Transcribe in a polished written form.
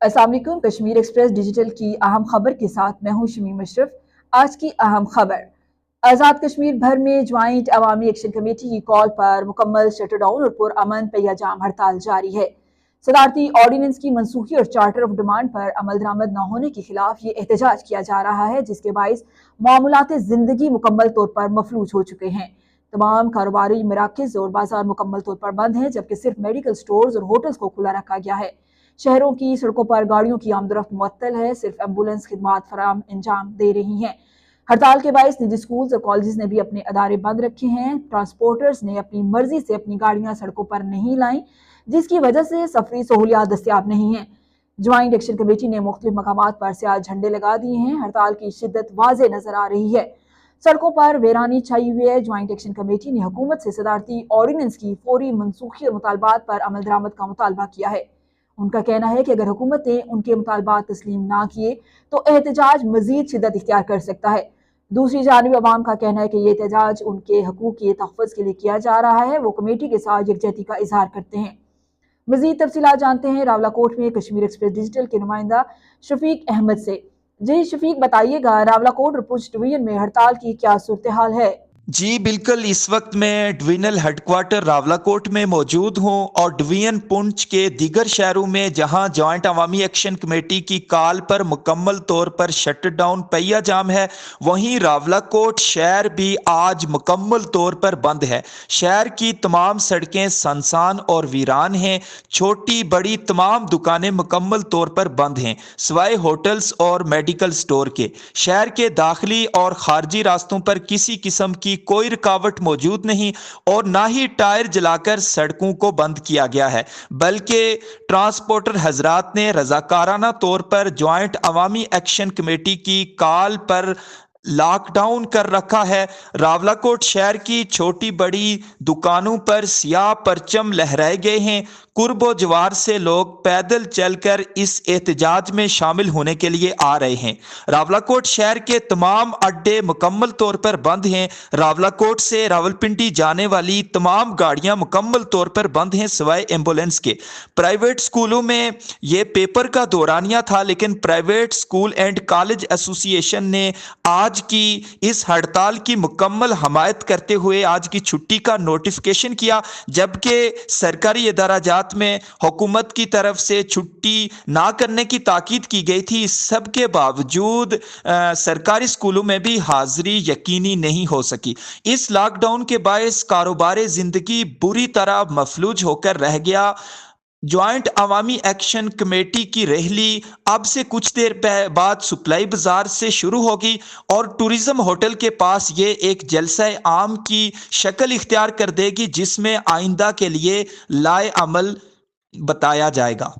अस्सलाम वालेकुम। Kashmir express digital की अहम खबर के साथ मैं हूं शमी मशरफ। आज की अहम खबर, आज़ाद कश्मीर भर में ज्वाइंट अवामी एक्शन कमेटी की कॉल पर मुकम्मल शटरडाउन और पुरअमन पहिया जाम हड़ताल जारी है। सदारती ऑर्डिनेंस की मनसूखी और चार्टर ऑफ डिमांड पर अमल दरामद न होने के खिलाफ ये एहतजाज किया जा रहा है, जिसके बाइस मामूलात जिंदगी मुकम्मल तौर पर मफलूज हो चुके हैं। तमाम कारोबारी मराकज़ और बाजार मुकम्मल तौर पर बंद हैं, जबकि सिर्फ मेडिकल स्टोर्स और होटल्स को खुला रखा गया है। शहरों की सड़कों पर गाड़ियों की आमदोरफ्त मुअत्तल है, सिर्फ एम्बुलेंस खिदमात फराम अंजाम दे रही हैं। हड़ताल के बायस निजी स्कूल और कॉलेज ने भी अपने अदारे बंद रखे हैं। ट्रांसपोर्टर्स ने अपनी मर्जी से अपनी गाड़ियां सड़कों पर नहीं लाई, जिसकी वजह से सफरी सहूलियात दस्तियाब नहीं है। ज्वाइंट एक्शन कमेटी ने मुख्तलिफ मकामात पर स्याह झंडे लगा दिए हैं। हड़ताल की शिद्दत वाजे नजर आ रही है, सड़कों पर वेरानी छाई हुई है। ज्वाइंट एक्शन कमेटी ने हुकूमत से सदारती ऑर्डिनेंस की फौरी मनसूखी और मुतालबात पर अमल दरामद का मुतालबा किया है। उनका कहना है कि अगर हुकूमत ने उनके मुतालबात तस्लीम ना किए तो एहतजाज मजीद शिद्दत इख्तियार कर सकता है। दूसरी जानिब अवाम का कहना है कि ये एहतजाज उनके हकूक के तहफ़्फ़ुज़ के लिए किया जा रहा है। वो कमेटी के साथ यकजहती का इजहार करते हैं। मजीद तफसीलात जानते हैं रावलाकोट में कश्मीर एक्सप्रेस डिजिटल के नुमाइंदा शफीक अहमद से। जी शफीक, बताइएगा रावलाकोट और पुंछ डिवीजन में हड़ताल की क्या सूरत हाल है? जी बिल्कुल, इस वक्त मैं डिवीजनल हेडक्वार्टर रावलाकोट में मौजूद हूं और डिवीजन पुंछ के दीगर शहरों में जहां जॉइंट अवामी एक्शन कमेटी की कॉल पर मुकम्मल तौर पर शटडाउन पहिया जाम है, वहीं रावलाकोट शहर भी आज मुकम्मल तौर पर बंद है। शहर की तमाम सड़कें सुनसान और वीरान हैं। छोटी बड़ी तमाम दुकानें मुकम्मल तौर पर बंद हैं, सिवाय होटल्स और मेडिकल स्टोर के। शहर के दाखिली और खारजी रास्तों पर किसी किस्म की कोई रुकावट मौजूद नहीं और ना ही टायर जलाकर सड़कों को बंद किया गया है, बल्कि ट्रांसपोर्टर हजरात ने रजाकाराना तौर पर ज्वाइंट अवामी एक्शन कमेटी की कॉल पर लॉकडाउन कर रखा है। रावलाकोट शहर की छोटी बड़ी दुकानों पर सियाह परचम लहराए गए हैं। कुर्बो जवार से लोग पैदल चलकर इस एहतजाज में शामिल होने के लिए आ रहे हैं। रावलाकोट शहर के तमाम अड्डे मुकम्मल तौर पर बंद हैं। रावलाकोट से रावलपिंडी जाने वाली तमाम गाड़ियां मुकम्मल तौर पर बंद हैं, सिवाय एम्बुलेंस के। प्राइवेट स्कूलों में यह पेपर का दौरानिया था, लेकिन private school and college association ने आज की इस हड़ताल की मुकम्मल हमायत करते हुए आज की छुट्टी का नोटिफिकेशन किया, जबकि सरकारी इदाराजात में हुकूमत की तरफ से छुट्टी ना करने की ताकीद की गई थी। इस सब के बावजूद सरकारी स्कूलों में भी हाजिरी यकीनी नहीं हो सकी। इस लॉकडाउन के बायस कारोबार जिंदगी बुरी तरह मफलूज होकर रह गया। ज्वाइंट अवामी एक्शन कमेटी की रैली अब से कुछ देर बाद सुप्लाई बाजार से शुरू होगी और टूरिज्म होटल के पास ये एक जलसा आम की शक्ल इख्तियार कर देगी, जिसमें आइंदा के लिए लाए अमल बताया जाएगा।